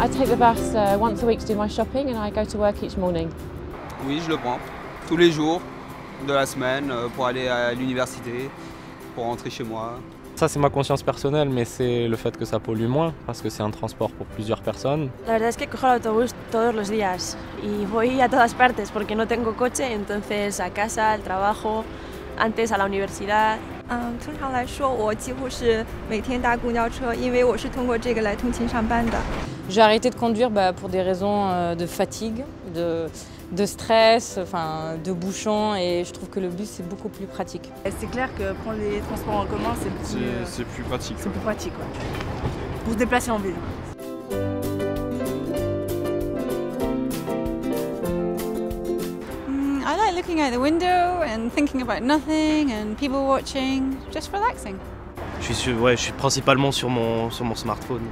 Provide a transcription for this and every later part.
I take the bus once a week to do my shopping and I go to work each morning. Oui, je le prends tous les jours de la semaine pour aller à l'université, pour rentrer chez moi. Ça c'est ma conscience personnelle, mais c'est le fait que ça pollue moins, parce que c'est un transport pour plusieurs personnes. La verdad es que cojo el autobús todos los días y voy a todas partes porque no tengo coche, entonces a casa, al trabajo, antes a la universidad. 通常来说，我几乎是每天搭公交车，因为我是通过这个来通勤上班的。J'ai arrêté de conduire pour des raisons de fatigue, de stress, enfin, de bouchons, et je trouve que le bus c'est beaucoup plus pratique. C'est clair que prendre les transports en commun c'est plus pratique. C'est plus pratique, ouais. Pour se déplacer en ville. I like looking out the window and thinking about nothing and people watching, just relaxing. Je suis principalement sur mon smartphone.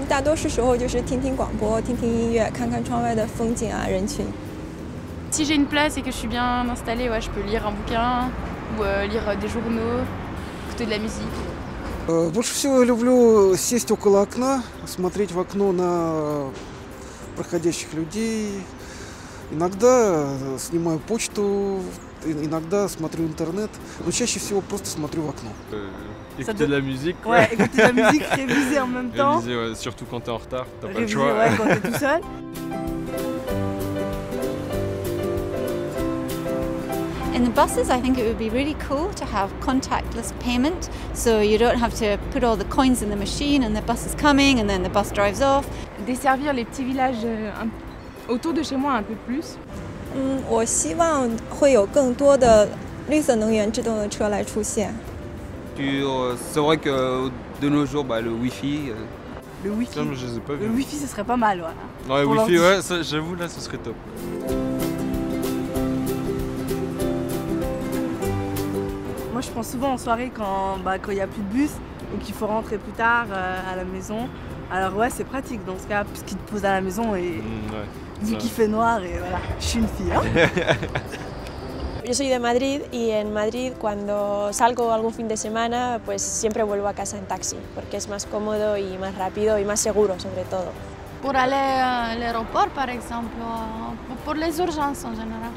大多数时候就是听听广播、听听音乐、看看窗外的风景啊、人群。Si j'ai une place et que je suis bien installée, ouais, je peux lire un bouquin ou lire des journaux, écouter de la musique. Больше всего я люблю сесть около окна, смотреть в окно на проходящих людей. Иногда снимаю почту, иногда смотрю интернет, но чаще всего просто смотрю в окно. Écouter de la musique. Ouais, écouter de la musique, réviser en même temps. Réviser, ouais, surtout quand t'es en retard, t'as pas le Réviser, choix. ouais, quand t'es tout seul. In the buses, I think it would be really cool to have contactless payment, so you don't have to put all the coins in the machine and the bus is coming and then the bus drives off. Desservir les petits villages autour de chez moi un peu plus. 我希望会有更多的绿色能源制动的车来出现。C'est vrai que de nos jours, le Wi-Fi. Le Wi-Fi. Ça, je les ai pas vus. Le Wi-Fi, ce serait pas mal, voilà. Ouais, Wi-Fi, ouais, ça, j'avoue, là, ce serait top. Moi, je prends souvent en soirée quand il n'y a plus de bus ou qu'il faut rentrer plus tard à la maison. Alors ouais, c'est pratique dans ce cas, puisqu'il te pose à la maison et vu qu'il fait noir et voilà, je suis une fille. Hein. Yo soy de Madrid y en Madrid cuando salgo algún fin de semana pues siempre vuelvo a casa en taxi porque es más cómodo y más rápido y más seguro sobre todo. Pour aller à l'aéroport par exemple, pour les urgences en général.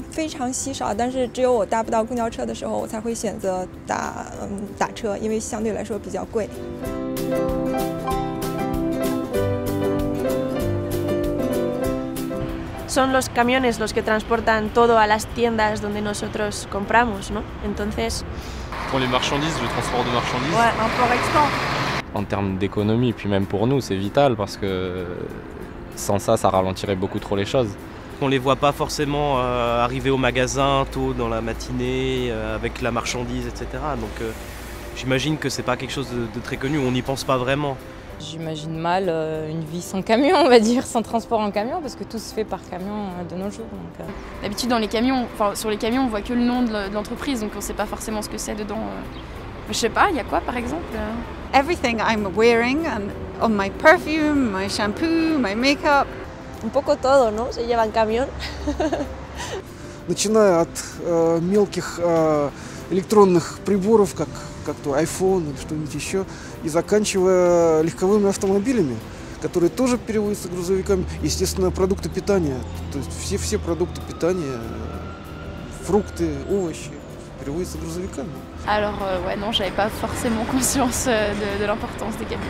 非常稀少，但是只有我搭不到公交车的时候，我才会选择打车，因为相对来说比较贵。Son los camiones los que transportan todo a las tiendas donde nosotros compramos, ¿no? Entonces. Pour les marchandises, le transport de marchandises. Ouais, import-export. En termes d'économie, puis même pour nous, c'est vital parce que sans ça, ça ralentirait beaucoup trop les choses. On les voit pas forcément arriver au magasin tôt dans la matinée avec la marchandise, etc. Donc j'imagine que c'est pas quelque chose de très connu, on n'y pense pas vraiment. J'imagine mal une vie sans camion, on va dire, sans transport en camion, parce que tout se fait par camion de nos jours. D'habitude, dans les camions, sur les camions, on voit que le nom de l'entreprise, donc on sait pas forcément ce que c'est dedans. Je sais pas, il y a quoi par exemple? Everything I'm wearing, on my perfume, my shampoo, my makeup. Un poco todo, ¿no? Se lleva en camión. Начиная от мелких электронных приборов, как то iPhone или что-нибудь еще, и заканчивая легковыми автомобилями, которые тоже перевозятся грузовиками. Естественно, продукты питания, то есть все продукты питания, фрукты, овощи перевозятся грузовиками. Alors ouais, non, j'avais pas forcément conscience de l'importance des camions.